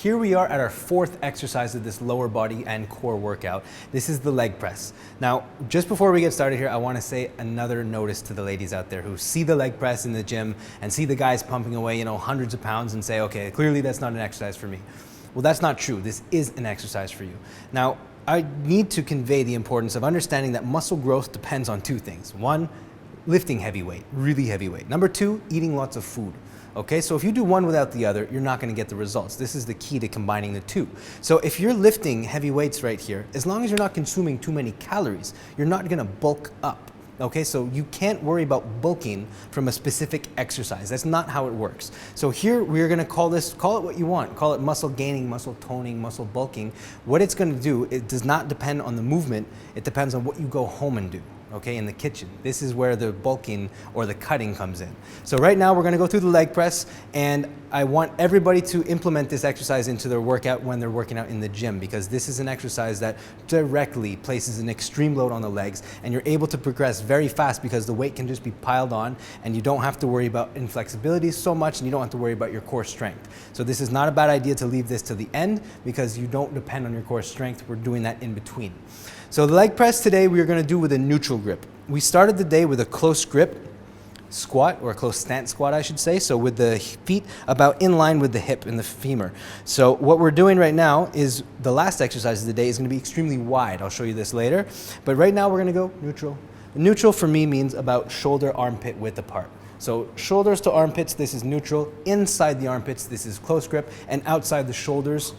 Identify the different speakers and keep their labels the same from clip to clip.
Speaker 1: Here we are at our fourth exercise of this lower body and core workout. This is the leg press. Now, just before we get started here, I want to say another notice to the ladies out there who see the leg press in the gym and see the guys pumping away, hundreds of pounds and say, okay, clearly that's not an exercise for me. Well, that's not true. This is an exercise for you. Now, I need to convey the importance of understanding that muscle growth depends on two things. One, lifting heavy weight, really heavy weight. Number two, eating lots of food. Okay, so if you do one without the other, you're not going to get the results. This is the key to combining the two. So if you're lifting heavy weights right here, as long as you're not consuming too many calories, you're not going to bulk up. Okay, so you can't worry about bulking from a specific exercise. That's not how it works. So here we're going to call it what you want. Call it muscle gaining, muscle toning, muscle bulking. What it's going to do, it does not depend on the movement. It depends on what you go home and do. Okay, in the kitchen. This is where the bulking or the cutting comes in. So right now we're going to go through the leg press, and I want everybody to implement this exercise into their workout when they're working out in the gym, because this is an exercise that directly places an extreme load on the legs, and you're able to progress very fast because the weight can just be piled on and you don't have to worry about inflexibility so much, and you don't have to worry about your core strength. So this is not a bad idea to leave this to the end because you don't depend on your core strength. We're doing that in between. So the leg press today we're going to do with a neutral grip. We started the day with a close grip squat, or a close stance squat I should say, so with the feet about in line with the hip and the femur. So what we're doing right now is the last exercise of the day is going to be extremely wide. I'll show you this later, but right now we're going to go neutral. Neutral for me means about shoulder armpit width apart. So shoulders to armpits, this is neutral. Inside the armpits, this is close grip, and outside the shoulders,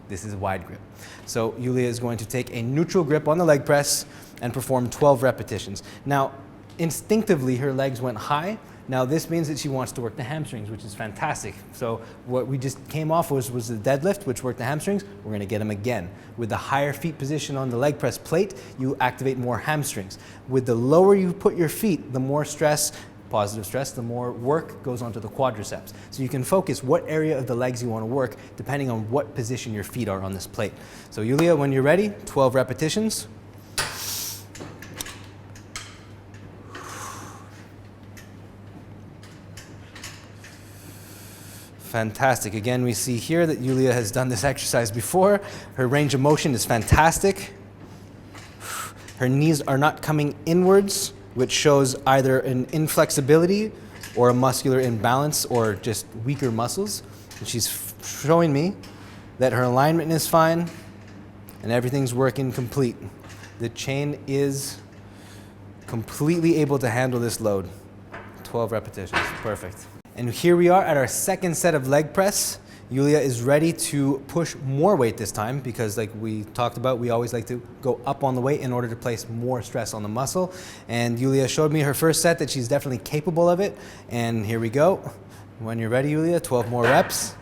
Speaker 1: this is wide grip. So Yulia is going to take a neutral grip on the leg press and perform 12 repetitions. Now, instinctively, her legs went high. Now, this means that she wants to work the hamstrings, which is fantastic. So what we just came off was the deadlift, which worked the hamstrings. We're going to get them again. With the higher feet position on the leg press plate, you activate more hamstrings. With the lower you put your feet, the more stress, positive stress, the more work goes onto the quadriceps. So you can focus what area of the legs you want to work depending on what position your feet are on this plate. So Yulia, when you're ready, 12 repetitions. Fantastic. Again, we see here that Yulia has done this exercise before. Her range of motion is fantastic. Her knees are not coming inwards, which shows either an inflexibility or a muscular imbalance or just weaker muscles. And she's showing me that her alignment is fine and everything's working complete. The chain is completely able to handle this load. 12 repetitions, perfect. And here we are at our second set of leg press. Yulia is ready to push more weight this time because, like we talked about, we always like to go up on the weight in order to place more stress on the muscle. And Yulia showed me her first set that she's definitely capable of it. And here we go. When you're ready, Yulia, 12 more reps.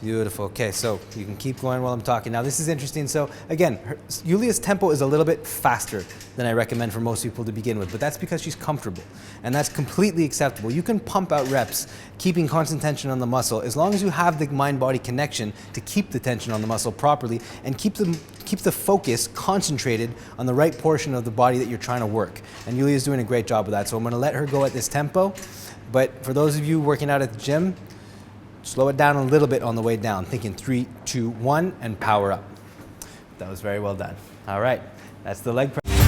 Speaker 1: Beautiful. Okay, so you can keep going while I'm talking. Now, this is interesting. So again, Yulia's tempo is a little bit faster than I recommend for most people to begin with, but that's because she's comfortable, and that's completely acceptable. You can pump out reps, keeping constant tension on the muscle, as long as you have the mind-body connection to keep the tension on the muscle properly and keep the focus concentrated on the right portion of the body that you're trying to work. And Yulia's doing a great job of that. So I'm going to let her go at this tempo. But for those of you working out at the gym, slow it down a little bit on the way down, thinking 3, 2, 1, and power up. That was very well done. All right, that's the leg press.